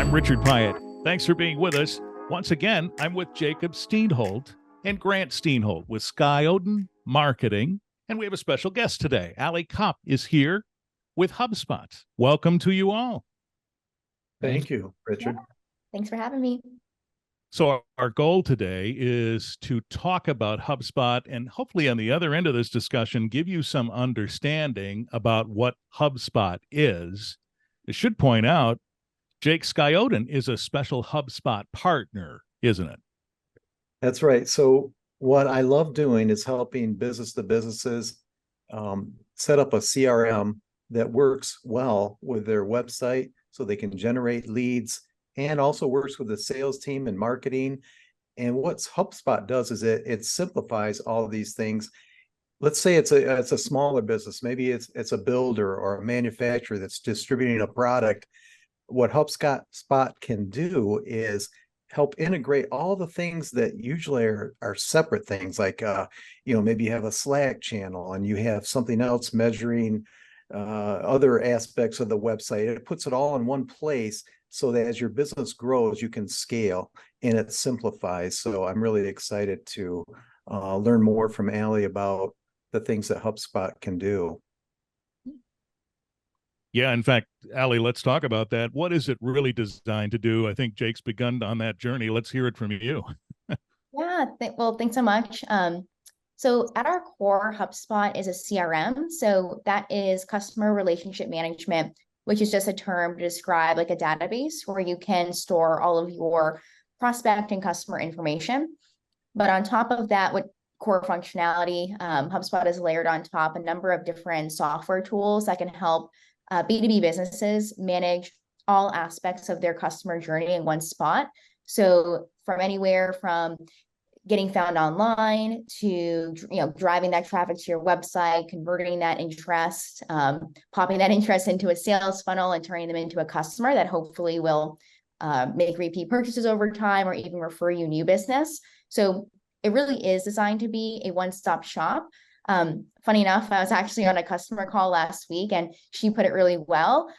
I'm Richard Pyatt. Thanks for being with us. Once again, I'm with Jacob Steenholt and Grant Steenholt with Skyodin Marketing. And we have a special guest today. Ali Kopp is here with Hubspot. Welcome to you all. Thank you, Richard. Yeah. Thanks for having me. So our goal today is to talk about HubSpot and hopefully on the other end of this discussion, give you some understanding about what HubSpot is. I should point out, Jake Skyodin is a special HubSpot partner, isn't it? That's right. So what I love doing is helping business to businesses set up a CRM that works well with their website so they can generate leads, and also works with the sales team and marketing. And what HubSpot does is it simplifies all of these things. Let's say it's a smaller business. Maybe it's a builder or a manufacturer that's distributing a product. What HubSpot can do is help integrate all the things that usually are separate things, like maybe you have a Slack channel and you have something else measuring other aspects of the website. It puts it all in one place so that as your business grows, you can scale and it simplifies. So I'm really excited to learn more from Ali about the things that HubSpot can do. Yeah, in fact, Ali, let's talk about that. What is it really designed to do? I think Jake's begun on that journey. Let's hear it from you. Yeah, well, thanks so much. So at our core, HubSpot is a CRM. So that is customer relationship management, which is just a term to describe like a database where you can store all of your prospect and customer information. But on top of that, with core functionality, HubSpot has layered on top a number of different software tools that can help B2B businesses manage all aspects of their customer journey in one spot. So from anywhere from getting found online to driving that traffic to your website, converting that interest, popping that interest into a sales funnel and turning them into a customer that hopefully will make repeat purchases over time or even refer you new business. So it really is designed to be a one-stop shop. Funny enough, I was actually on a customer call last week and she put it really well.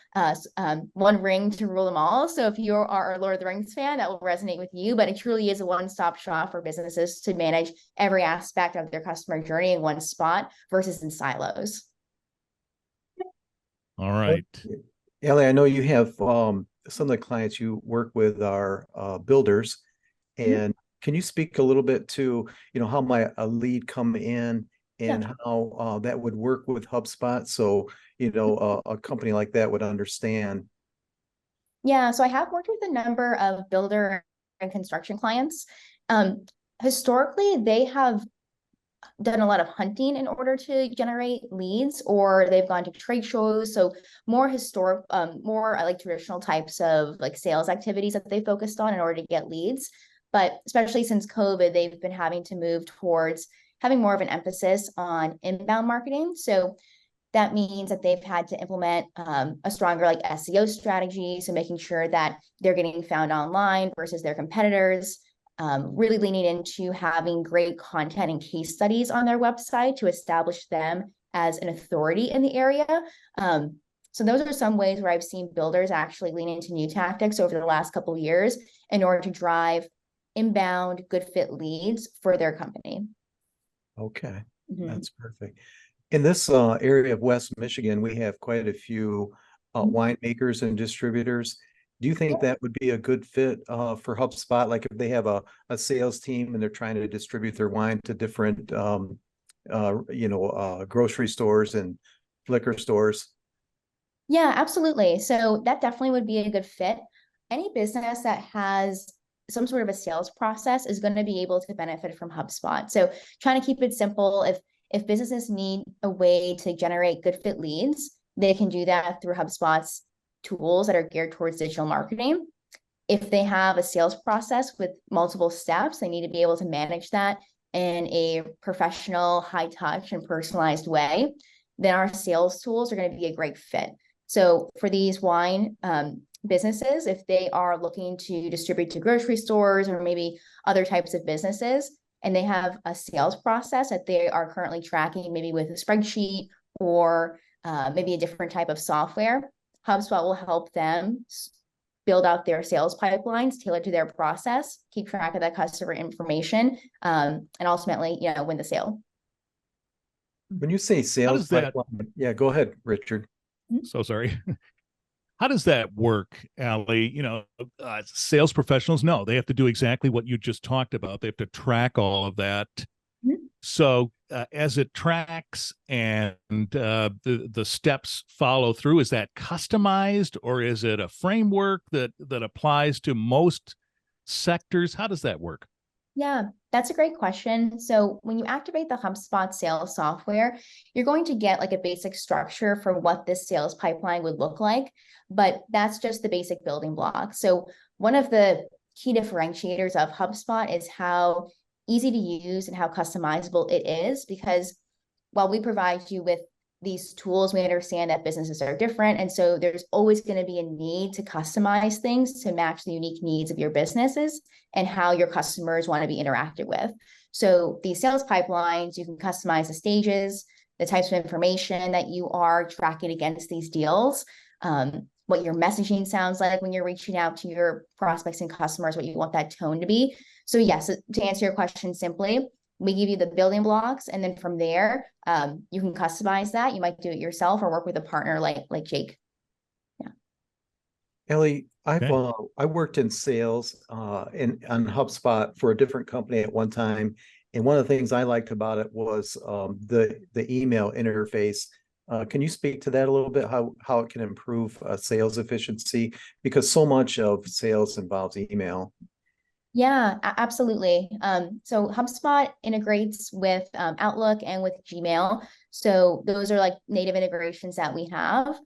One ring to rule them all. So if you are a Lord of the Rings fan, that will resonate with you, but it truly is a one-stop shop for businesses to manage every aspect of their customer journey in one spot versus in silos. All right. Ali, I know you have some of the clients you work with are builders, and can you speak a little bit to, how might a lead come in and how that would work with HubSpot, so a company like that would understand? Yeah, so I have worked with a number of builder and construction clients. Historically, they have done a lot of hunting in order to generate leads, or they've gone to trade shows. So more historic, more like traditional types of like sales activities that they focused on in order to get leads. But especially since COVID, they've been having to move towards having more of an emphasis on inbound marketing. So that means that they've had to implement a stronger like SEO strategy. So making sure that they're getting found online versus their competitors, really leaning into having great content and case studies on their website to establish them as an authority in the area. So those are some ways where I've seen builders actually lean into new tactics over the last couple of years in order to drive inbound good fit leads for their company. Okay, that's perfect. In this area of West Michigan, we have quite a few winemakers and distributors. Do you think that would be a good fit for HubSpot? Like if they have a sales team and they're trying to distribute their wine to different, grocery stores and liquor stores? Yeah, absolutely. So that definitely would be a good fit. Any business that has some sort of a sales process is going to be able to benefit from HubSpot. So trying to keep it simple. If businesses need a way to generate good fit leads, they can do that through HubSpot's tools that are geared towards digital marketing. If they have a sales process with multiple steps, they need to be able to manage that in a professional, high touch and personalized way. Then our sales tools are going to be a great fit. So for these wine businesses, if they are looking to distribute to grocery stores or maybe other types of businesses, and they have a sales process that they are currently tracking, maybe with a spreadsheet or maybe a different type of software, HubSpot will help them build out their sales pipelines tailored to their process, keep track of that customer information, and ultimately, win the sale. When you say How sales does that, pipeline, yeah, go ahead, Richard. so sorry. How does that work, Allie? Sales professionals know they have to do exactly what you just talked about. They have to track all of that. So as it tracks and the steps follow through, is that customized, or is it a framework that applies to most sectors? How does that work? Yeah, that's a great question. So when you activate the HubSpot sales software, you're going to get like a basic structure for what this sales pipeline would look like, but that's just the basic building block. So one of the key differentiators of HubSpot is how easy to use and how customizable it is, because while we provide you with these tools, we understand that businesses are different. And so there's always going to be a need to customize things to match the unique needs of your businesses and how your customers want to be interacted with. So these sales pipelines, you can customize the stages, the types of information that you are tracking against these deals, what your messaging sounds like when you're reaching out to your prospects and customers, what you want that tone to be. So yes, to answer your question simply, we give you the building blocks, and then from there, you can customize that. You might do it yourself or work with a partner like Jake. Yeah. Ellie, Okay. I worked in sales on HubSpot for a different company at one time, and one of the things I liked about it was the email interface. Can you speak to that a little bit? How it can improve sales efficiency, because so much of sales involves email. Yeah, absolutely. So HubSpot integrates with Outlook and with Gmail. So those are like native integrations that we have.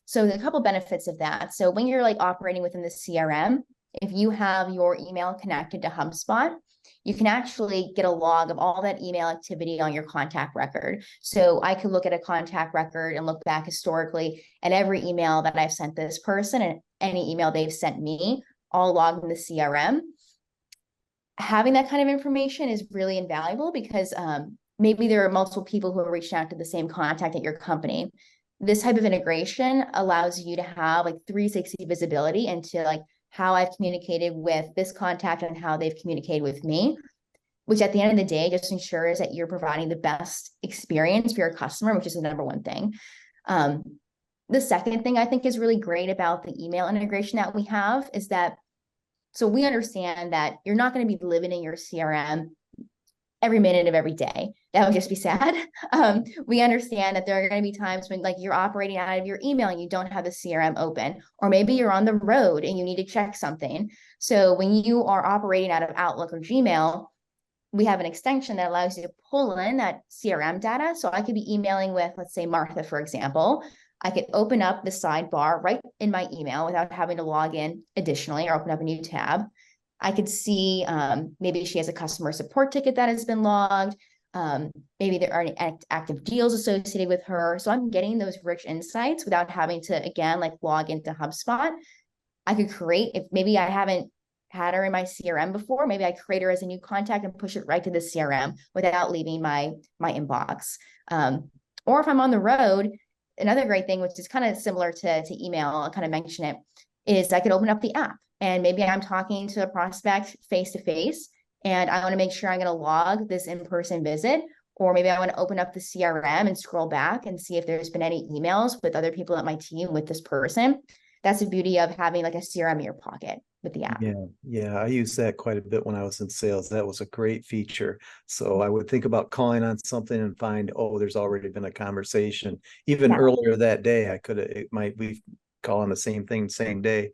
So a couple benefits of that. So when you're like operating within the CRM, if you have your email connected to HubSpot, you can actually get a log of all that email activity on your contact record. So I could look at a contact record and look back historically at every email that I've sent this person and any email they've sent me, all logged in the CRM. Having that kind of information is really invaluable because maybe there are multiple people who are reaching out to the same contact at your company. This type of integration allows you to have like 360 visibility into like how I've communicated with this contact and how they've communicated with me, which at the end of the day just ensures that you're providing the best experience for your customer, which is the number one thing. The second thing I think is really great about the email integration that we have is that, so we understand that you're not going to be living in your CRM every minute of every day. That would just be sad. We understand that there are going to be times when like you're operating out of your email and you don't have the CRM open, or maybe you're on the road and you need to check something. So when you are operating out of Outlook or Gmail, we have an extension that allows you to pull in that CRM data. So I could be emailing with, let's say, Martha, for example. I could open up the sidebar right in my email without having to log in additionally or open up a new tab. I could see maybe she has a customer support ticket that has been logged. Maybe there are any active deals associated with her. So I'm getting those rich insights without having to, again, like log into HubSpot. I could create, if maybe I haven't had her in my CRM before, maybe I create her as a new contact and push it right to the CRM without leaving my inbox. Or if I'm on the road, another great thing, which is kind of similar to email, I'll kind of mention it, is I could open up the app and maybe I'm talking to a prospect face to face and I want to make sure I'm going to log this in-person visit, or maybe I want to open up the CRM and scroll back and see if there's been any emails with other people at my team with this person. That's the beauty of having like a CRM in your pocket with the app. Yeah, I used that quite a bit when I was in sales. That was a great feature. So I would think about calling on something and find, oh, there's already been a conversation. Even earlier that day, it might be calling the same thing same day.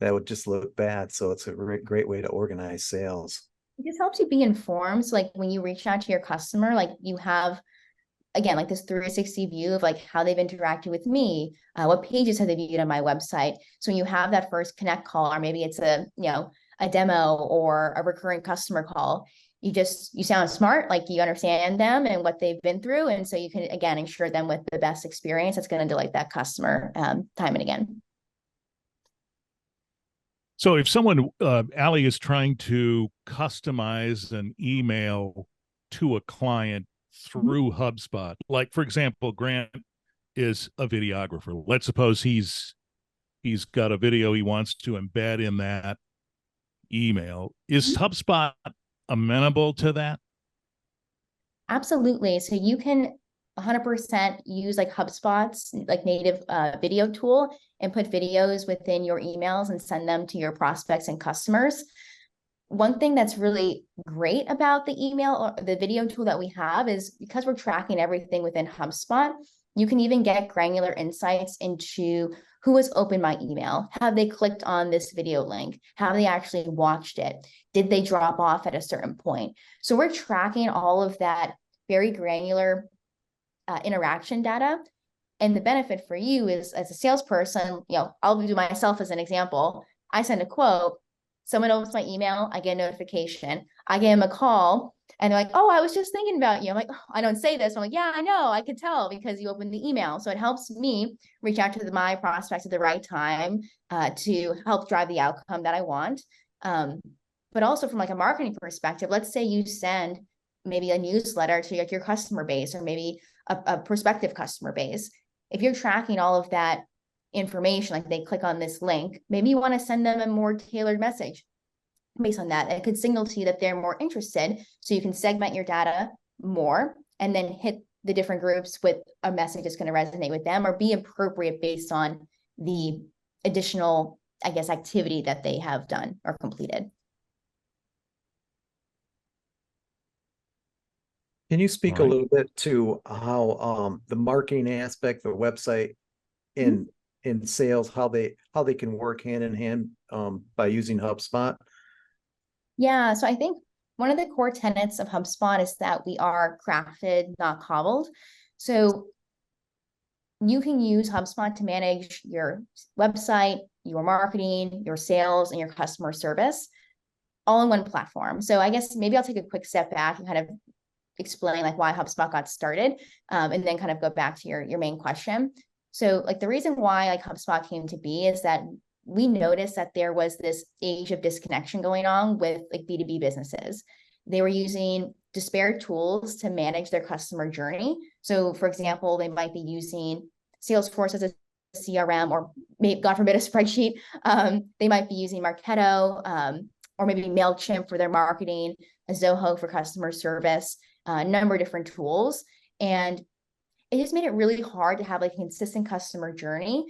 That would just look bad. So it's a great way to organize sales. It just helps you be informed. So like when you reach out to your customer, like you have, again, like this 360 view of like how they've interacted with me, what pages have they viewed on my website. So when you have that first connect call, or maybe it's a demo or a recurring customer call, you sound smart, like you understand them and what they've been through. And so you can, again, ensure them with the best experience that's going to delight that customer time and again. So if someone, Allie, is trying to customize an email to a client through HubSpot, like for example, Grant is a videographer. Let's suppose he's he's got a video he wants to embed in that email. Is HubSpot amenable to that? Absolutely. So you can 100% use like HubSpot's like native video tool and put videos within your emails and send them to your prospects and customers. One thing that's really great about the email or the video tool that we have is because we're tracking everything within HubSpot, you can even get granular insights into who has opened my email. Have they clicked on this video link? Have they actually watched it? Did they drop off at a certain point? So we're tracking all of that very granular interaction data. And the benefit for you is as a salesperson, I'll do myself as an example. I send a quote, someone opens my email, I get a notification, I give them a call, and they're like, oh, I was just thinking about you. I'm like, oh, I don't say this. I'm like, yeah, I know, I could tell because you opened the email. So it helps me reach out to my prospects at the right time to help drive the outcome that I want. But also from like a marketing perspective, let's say you send maybe a newsletter to your customer base or maybe a prospective customer base. If you're tracking all of that information, like they click on this link, maybe you want to send them a more tailored message based on that. It could signal to you that they're more interested. So you can segment your data more and then hit the different groups with a message that's going to resonate with them or be appropriate based on the additional, I guess, activity that they have done or completed. Can you speak a Right. little bit to how the marketing aspect, the website in sales, how they can work hand in hand by using HubSpot? Yeah, so I think one of the core tenets of HubSpot is that we are crafted, not cobbled. So you can use HubSpot to manage your website, your marketing, your sales, and your customer service all in one platform. So I guess maybe I'll take a quick step back and kind of explain like why HubSpot got started, and then kind of go back to your main question. So like the reason why like HubSpot came to be is that we noticed that there was this age of disconnection going on with like B2B businesses. They were using disparate tools to manage their customer journey. So for example, they might be using Salesforce as a CRM or maybe, God forbid, a spreadsheet. They might be using Marketo or maybe MailChimp for their marketing, a Zoho for customer service, a number of different tools. And it just made it really hard to have like a consistent customer journey,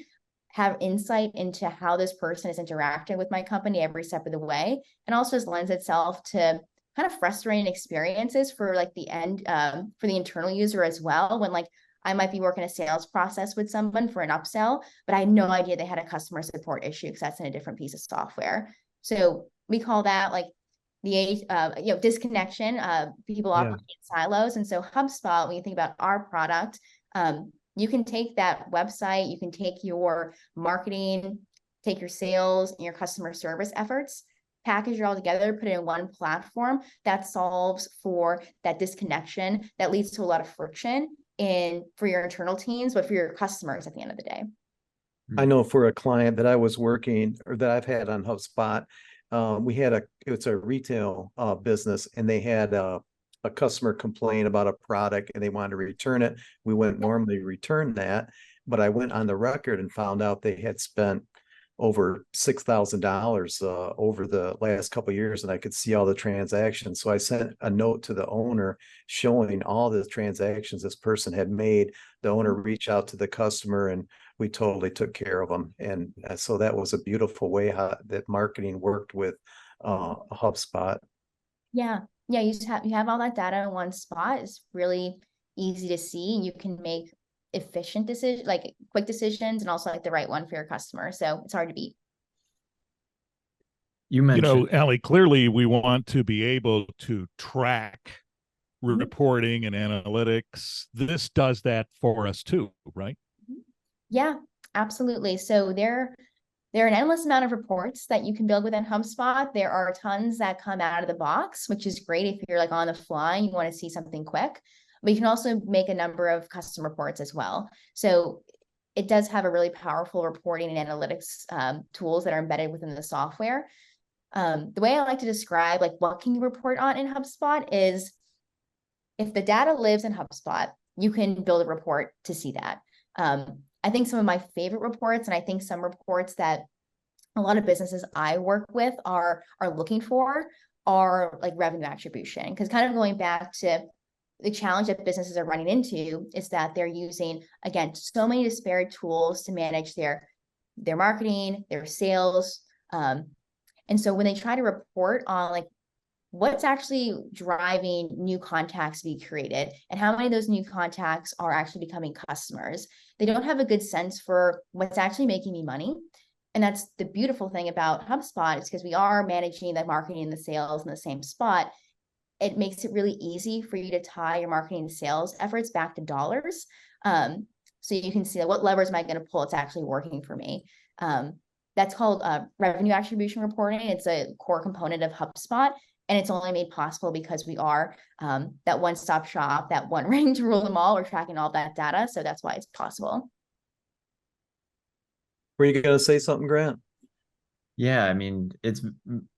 have insight into how this person is interacting with my company every step of the way, and also just lends itself to kind of frustrating experiences for like the end, for the internal user as well, when like I might be working a sales process with someone for an upsell, but I had no idea they had a customer support issue because that's in a different piece of software. So we call that like the disconnection. People operate in silos. And so HubSpot, when you think about our product, you can take that website, you can take your marketing, take your sales and your customer service efforts, package it all together, put it in one platform that solves for that disconnection that leads to a lot of friction for your internal teams, but for your customers at the end of the day. I know for a client that I was working or that I've had on HubSpot, it's a retail business, and they had a customer complain about a product and they wanted to return it. We wouldn't normally return that, but I went on the record and found out they had spent over $6,000 over the last couple of years, and I could see all the transactions. So I sent a note to the owner showing all the transactions this person had made. The owner reached out to the customer, and we totally took care of them. And so that was a beautiful way that marketing worked with HubSpot. Yeah, you have all that data in one spot. It's really easy to see. You can make efficient decisions, like quick decisions, and also like the right one for your customer. So it's hard to beat. You mentioned, Allie, clearly we want to be able to track reporting and analytics. This does that for us too, right? Yeah, absolutely. So there are an endless amount of reports that you can build within HubSpot. There are tons that come out of the box, which is great if you're like on the fly and you want to see something quick. But you can also make a number of custom reports as well. So it does have a really powerful reporting and analytics tools that are embedded within the software. The way I like to describe like what can you report on in HubSpot is if the data lives in HubSpot, you can build a report to see that. I think some of my favorite reports, and I think some reports that a lot of businesses I work with are looking for, are like revenue attribution. Because kind of going back to the challenge that businesses are running into is that they're using, again, so many disparate tools to manage their marketing, their sales. And so when they try to report on like what's actually driving new contacts to be created and how many of those new contacts are actually becoming customers, they don't have a good sense for what's actually making me money. And that's the beautiful thing about HubSpot, is because we are managing the marketing and the sales in the same spot. It makes it really easy for you to tie your marketing and sales efforts back to dollars. So you can see what levers am I going to pull? It's actually working for me. That's called revenue attribution reporting. It's a core component of HubSpot, and it's only made possible because we are that one-stop shop, that one ring to rule them all. We're tracking all that data, so that's why it's possible. Were you going to say something, Grant? Yeah, I mean,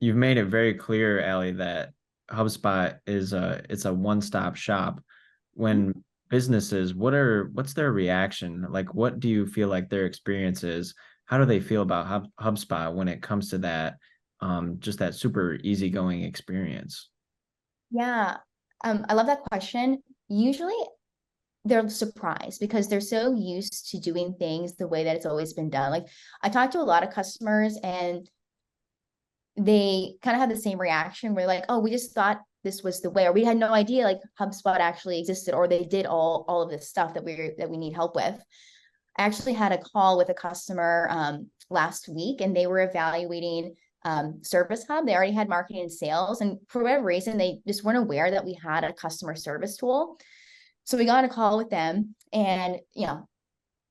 you've made it very clear, Allie, that HubSpot is it's a one-stop shop. When businesses, what's their reaction? Like, what do you feel like their experience is? How do they feel about HubSpot when it comes to that, just that super easygoing experience? Yeah, I love that question. Usually they're surprised because they're so used to doing things the way that it's always been done. Like, I talked to a lot of customers and they kind of had the same reaction. We're like, oh, we just thought this was the way, or we had no idea like HubSpot actually existed, or they did all of this stuff that we need help with. I actually had a call with a customer last week, and they were evaluating Service Hub. They already had marketing and sales, and for whatever reason, they just weren't aware that we had a customer service tool. So we got a call with them, and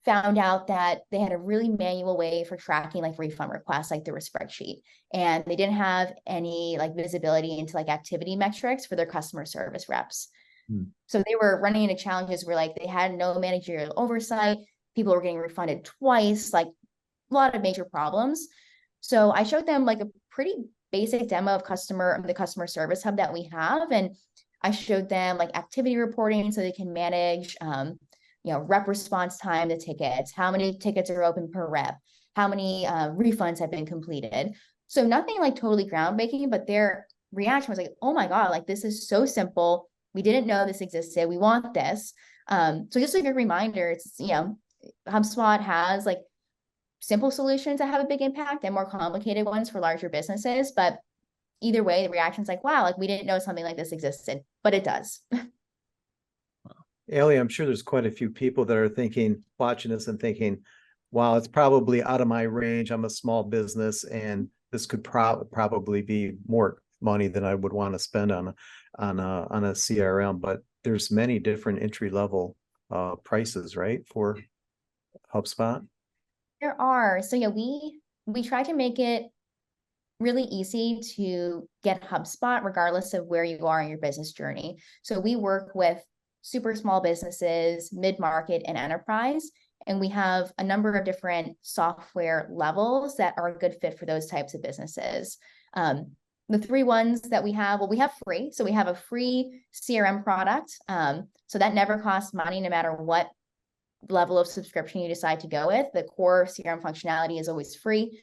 found out that they had a really manual way for tracking like refund requests, like through a spreadsheet, and they didn't have any like visibility into like activity metrics for their customer service reps. So they were running into challenges where like they had no managerial oversight. People were getting refunded twice, like a lot of major problems. So I showed them like a pretty basic demo of the customer service hub that we have. And I showed them like activity reporting so they can manage, rep response time, the tickets, how many tickets are open per rep, how many refunds have been completed. So nothing like totally groundbreaking, but their reaction was like, oh my God, like this is so simple. We didn't know this existed. We want this. So just like a reminder, it's, HubSpot has like simple solutions that have a big impact and more complicated ones for larger businesses. But either way, the reaction's like, wow, like we didn't know something like this existed, but it does. Allie, I'm sure there's quite a few people that are watching this and thinking, wow, it's probably out of my range. I'm a small business and this could probably be more money than I would want to spend on a CRM, but there's many different entry level prices, right, for HubSpot? There are. So yeah, we try to make it really easy to get HubSpot regardless of where you are in your business journey. So we work with super small businesses, mid-market, and enterprise. And we have a number of different software levels that are a good fit for those types of businesses. The three ones that we have, well, we have free. So we have a free CRM product. So that never costs money, no matter what level of subscription you decide to go with. The core CRM functionality is always free.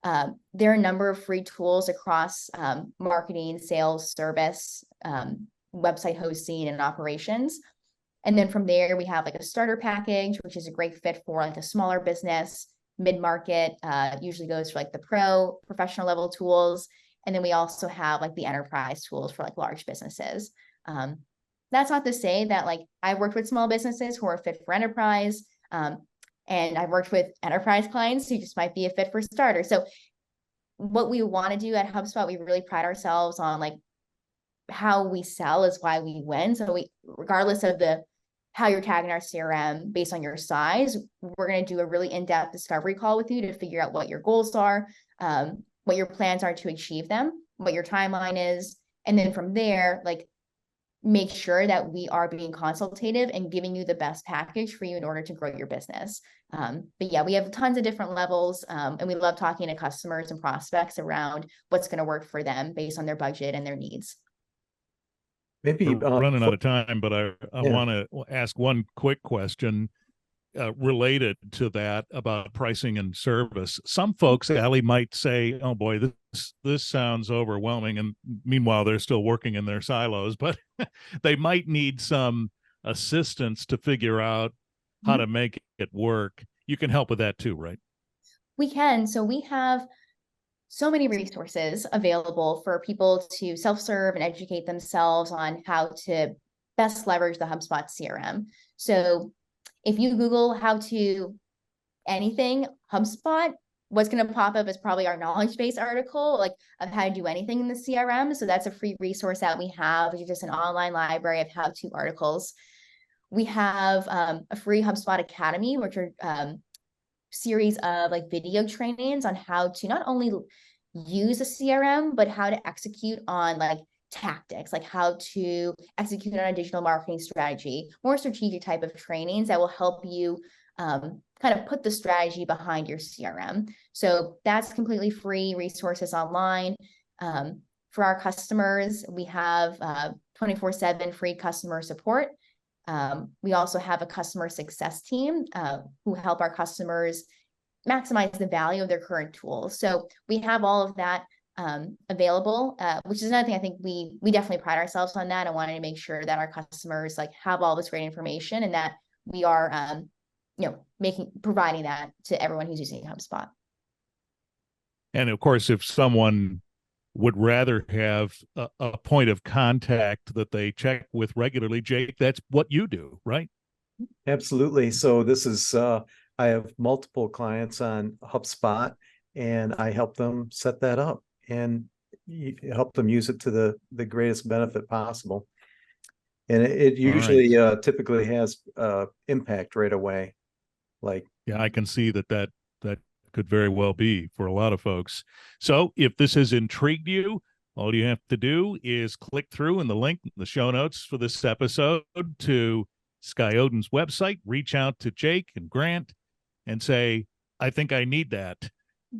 There are a number of free tools across marketing, sales, service, website hosting, and operations. And then from there, we have like a starter package, which is a great fit for like a smaller business. Mid-market usually goes for like the professional level tools. And then we also have like the enterprise tools for like large businesses. That's not to say that like I worked with small businesses who are fit for enterprise. And I've worked with enterprise clients who just might be a fit for starter. So what we want to do at HubSpot, we really pride ourselves on like how we sell is why we win. So regardless of how you're tagging our CRM based on your size, we're going to do a really in-depth discovery call with you to figure out what your goals are, what your plans are to achieve them, what your timeline is. And then from there, like make sure that we are being consultative and giving you the best package for you in order to grow your business. But yeah, we have tons of different levels, and we love talking to customers and prospects around what's going to work for them based on their budget and their needs. Maybe We're running out of time, but I Yeah. want to ask one quick question. related to that about pricing and service. Some folks, Allie, might say, "Oh boy, this sounds overwhelming," and meanwhile they're still working in their silos. But they might need some assistance to figure out how to make it work. You can help with that too, right? We can. So we have so many resources available for people to self-serve and educate themselves on how to best leverage the HubSpot CRM. So if you Google how to anything HubSpot, what's going to pop up is probably our knowledge base article, like of how to do anything in the CRM. So that's a free resource that we have, which is just an online library of how-to articles. We have a free HubSpot Academy, which are series of like video trainings on how to not only use a CRM, but how to execute on like tactics, like how to execute on a digital marketing strategy, more strategic type of trainings that will help you kind of put the strategy behind your CRM. So that's completely free resources online. For our customers, we have 24/7 free customer support. We also have a customer success team who help our customers maximize the value of their current tools. So we have all of that available, which is another thing I think we definitely pride ourselves on that. I wanted to make sure that our customers like have all this great information and that we are, providing that to everyone who's using HubSpot. And of course, if someone would rather have a point of contact that they check with regularly, Jake, that's what you do, right? Absolutely. So this is, I have multiple clients on HubSpot, and I help them set that up and help them use it to the greatest benefit possible. And it usually typically has impact right away. Like, yeah, I can see that could very well be for a lot of folks. So if this has intrigued you, all you have to do is click through in the link in the show notes for this episode to Skyodin's website, reach out to Jake and Grant and say, I think I need that.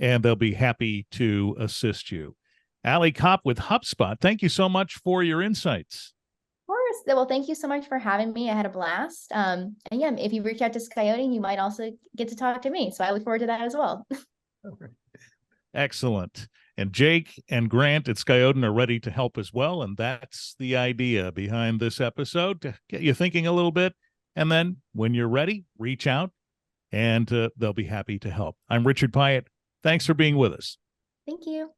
And they'll be happy to assist you. Allie Kopp with HubSpot, thank you so much for your insights. Of course. Well, thank you so much for having me. I had a blast. And yeah, if you reach out to Skyodin, you might also get to talk to me. So I look forward to that as well. Excellent. And Jake and Grant at Skyodin are ready to help as well. And that's the idea behind this episode, to get you thinking a little bit. And then when you're ready, reach out and they'll be happy to help. I'm Richard Pyatt. Thanks for being with us. Thank you.